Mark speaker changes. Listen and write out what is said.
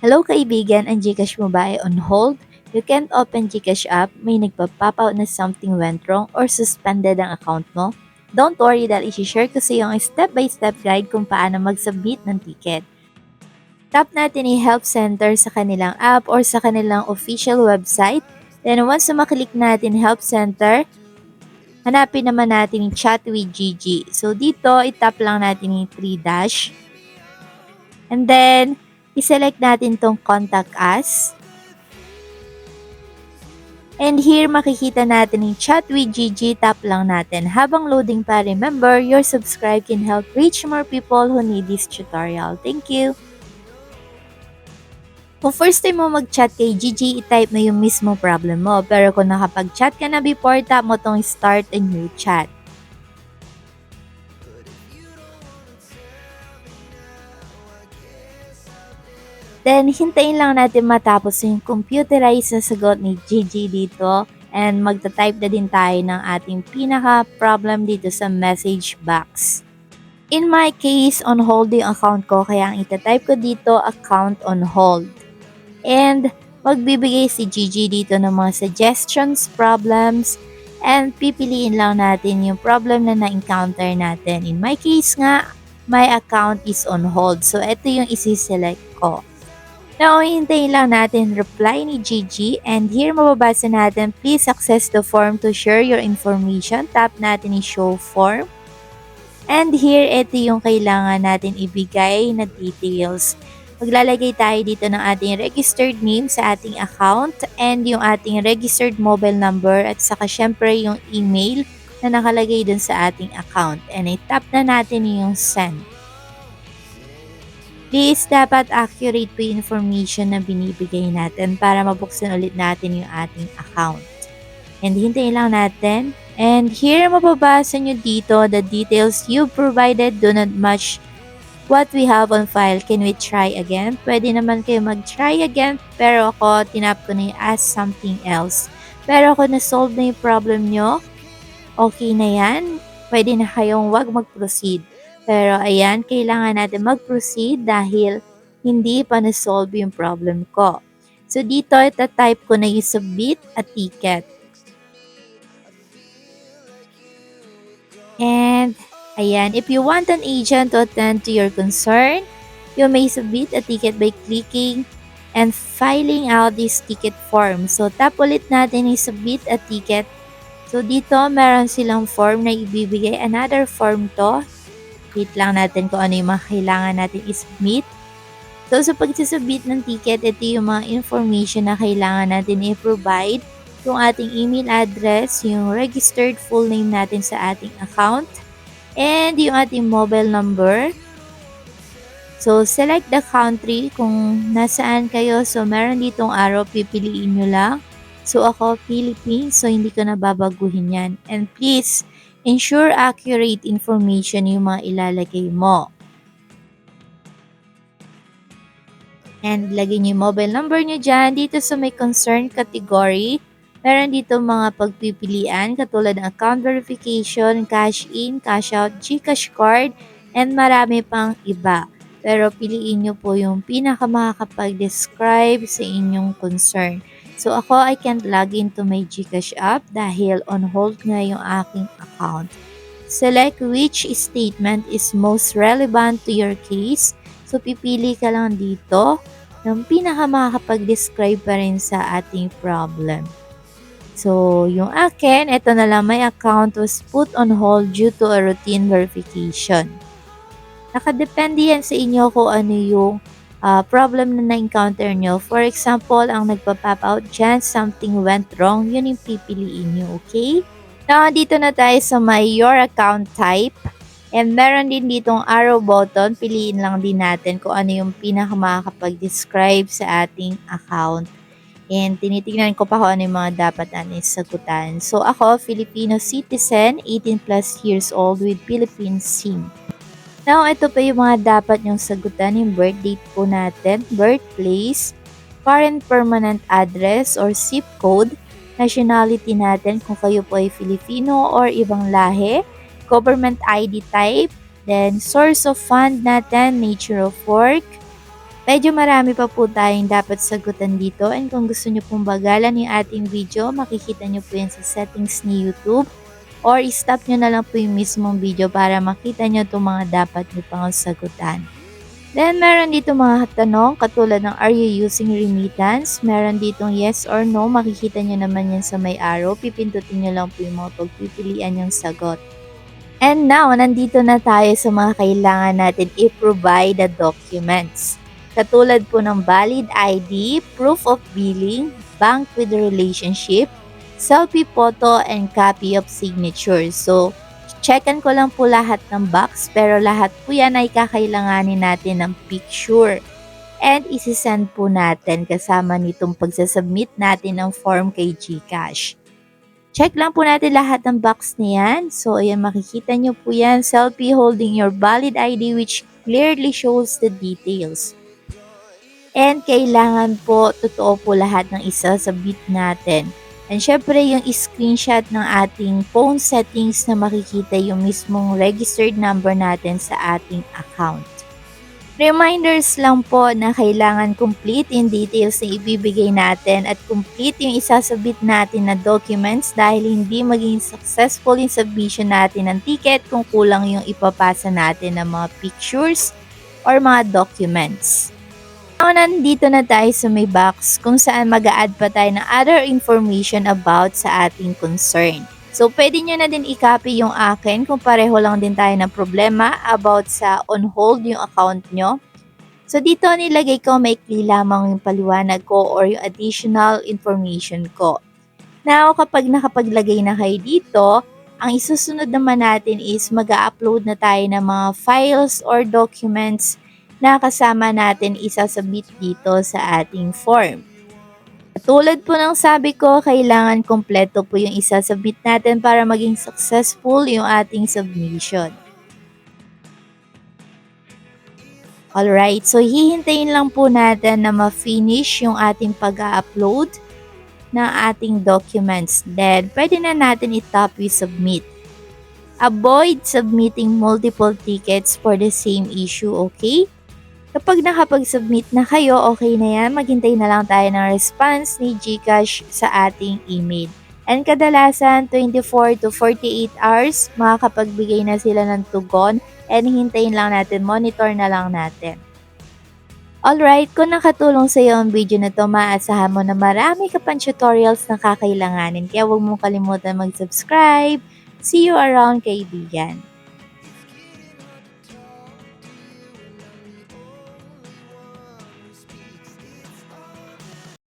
Speaker 1: Hello kaibigan, ang Gcash mo ba ay on hold? You can't open Gcash app, may nagpa-pop out na something went wrong or suspended ang account mo? Don't worry dahil isi-share ko sa iyo ang step-by-step guide kung paano mag-submit ng ticket. Tap natin yung help center sa kanilang app or sa kanilang official website. Then once na maklik natin help center, hanapin naman natin yung chat with Gigi. So dito, itap lang natin yung 3 dash. And then, iselect natin tong contact us. And here makikita natin yung chat with Gigi, tap lang natin. Habang loading pa, remember, your subscribe can help reach more people who need this tutorial. Thank you! Kung first time mo mag-chat kay Gigi, i-type mo yung mismo problem mo. Pero kung nakapag-chat ka na before, tap mo tong start a new chat. Then, hintayin lang natin matapos yung computerized na sagot ni Gigi dito. And magta-type na din tayo ng ating pinaka-problem dito sa message box. In my case, on hold yung account ko, kaya ang itatype ko dito, account on hold. And magbibigay si Gigi dito ng mga suggestions, problems, and pipiliin lang natin yung problem na na-encounter natin. In my case nga, my account is on hold. So, ito yung isi-select ko. Now, hintayin lang natin reply ni Gigi and here mababasa natin, please access the form to share your information. Tap natin yung show form. And here, ito yung kailangan natin ibigay na details. Maglalagay tayo dito ng ating registered name sa ating account and yung ating registered mobile number at saka syempre yung email na nakalagay dun sa ating account. And i-tap na natin yung send. Please, dapat accurate po yung information na binibigay natin para mabuksan ulit natin yung ating account. And hintayin lang natin. And here, mababasa nyo dito, the details you provided do not match what we have on file. Can we try again? Pwede naman kayo mag-try again, pero ako, tinap ko na yung ask something else. Pero kung na-solve na yung problem nyo, okay na yan. Pwede na kayong wag mag-proceed. Pero ayan, kailangan natin mag-proceed dahil hindi pa na-solve yung problem ko. So dito, ita-type ko na yung submit a ticket. And ayan, if you want an agent to attend to your concern, you may submit a ticket by clicking and filing out this ticket form. So tap ulit natin yung submit a ticket. So dito, meron silang form na ibibigay. Another form to. Wait lang natin kung ano yung mga kailangan natin i-submit. So, sa pagsasubmit ng ticket, ito yung mga information na kailangan natin i-provide. Yung ating email address, yung registered full name natin sa ating account, and yung ating mobile number. So, select the country kung nasaan kayo. So, meron ditong arrow, pipiliin nyo lang. So, ako, Philippines. So, hindi ko na babaguhin yan. And please, ensure accurate information yung mga ilalagay mo. And lagay niyo yung mobile number nyo dyan. Dito sa may concern category, meron dito mga pagpipilian katulad ng account verification, cash in, cash out, Gcash card, and marami pang iba. Pero piliin nyo po yung pinakamakakapag-describe sa inyong concern. So ako, I can't log into my Gcash app dahil on hold nga yung aking account. Select which statement is most relevant to your case. So pipili ka lang dito ng pinakamakakapag-describe pa rin sa ating problem. So yung akin, ito na lang, my account was put on hold due to a routine verification. Nakadepende yan sa inyo kung ano yung problem na na-encounter nyo. For example, ang nagpa-pop out dyan, something went wrong, yun yung pipiliin nyo, okay? Now, dito na tayo sa my your account type. And meron din ditong arrow button, piliin lang din natin kung ano yung pinakamakakapag-describe sa ating account. And tinitignan ko pa kung ano yung mga dapat natin sagutan. So ako, Filipino citizen, 18 plus years old with Philippine SIM. Now, ito pa yung mga dapat nyong sagutan, yung birth date po natin, birthplace, current permanent address or zip code, nationality natin kung kayo po ay Filipino or ibang lahi, government ID type, then source of fund natin, nature of work, Medyo marami pa po tayong dapat sagutan dito and kung gusto nyo pong bagalan yung ating video, makikita nyo po yan sa settings ni YouTube or stop nyo na lang po yung mismong video para makita nyo itong mga dapat nyo pang sagutan. Then, meron dito mga tanong katulad ng are you using remittance? Meron ditong yes or no. Makikita nyo naman yan sa may arrow. Pipindutin nyo lang po yung mga pagpipilian yung sagot. And now, nandito na tayo sa mga kailangan natin i-provide the documents. Katulad po ng valid ID, proof of billing, bank with relationship, selfie photo, and copy of signature. So, checkan ko lang po lahat ng box pero lahat po yan ay kakailanganin natin ng picture. And isisend po natin kasama nitong pagsasubmit natin ng form kay GCash. Check lang po natin lahat ng box niyan. So, ayan, makikita nyo po yan. Selfie holding your valid ID which clearly shows the details. And kailangan po, totoo po lahat ng isasubmit natin. And syempre, yung screenshot ng ating phone settings na makikita yung mismong registered number natin sa ating account. Reminders lang po na kailangan complete yung details na ibibigay natin at complete yung isasubmit natin na documents dahil hindi maging successful yung submission natin ng ticket kung kulang yung ipapasa natin ng mga pictures or mga documents. Now, nandito na tayo sa may box kung saan mag-a-add pa tayo ng other information about sa ating concern. So, pwede nyo na din i-copy yung akin kung pareho lang din tayo ng problema about sa on hold yung account nyo. So, dito nilagay ko maikli lamang yung paliwanag ko or yung additional information ko. Now, kapag nakapaglagay na kayo dito, ang isusunod naman natin is mag-upload na tayo ng mga files or documents na kasama natin isasubmit dito sa ating form. Tulad po ng sabi ko, kailangan kompleto po yung isasubmit natin para maging successful yung ating submission. Alright, so hihintayin lang po natin na ma-finish yung ating pag-upload ng ating documents. Then, pwede na natin i-tap yung submit. Avoid submitting multiple tickets for the same issue, okay? Kapag nakapag-submit na kayo, okay na yan. Maghintay na lang tayo ng response ni GCash sa ating email. And kadalasan, 24 to 48 hours, makakapagbigay na sila ng tugon and hintayin lang natin, monitor na lang natin. Alright, kung nakatulong sa iyo ang video na to, maaasahan mo na marami ka pang tutorials na kakailanganin. Kaya huwag mong kalimutan mag-subscribe. See you around, kaibigan.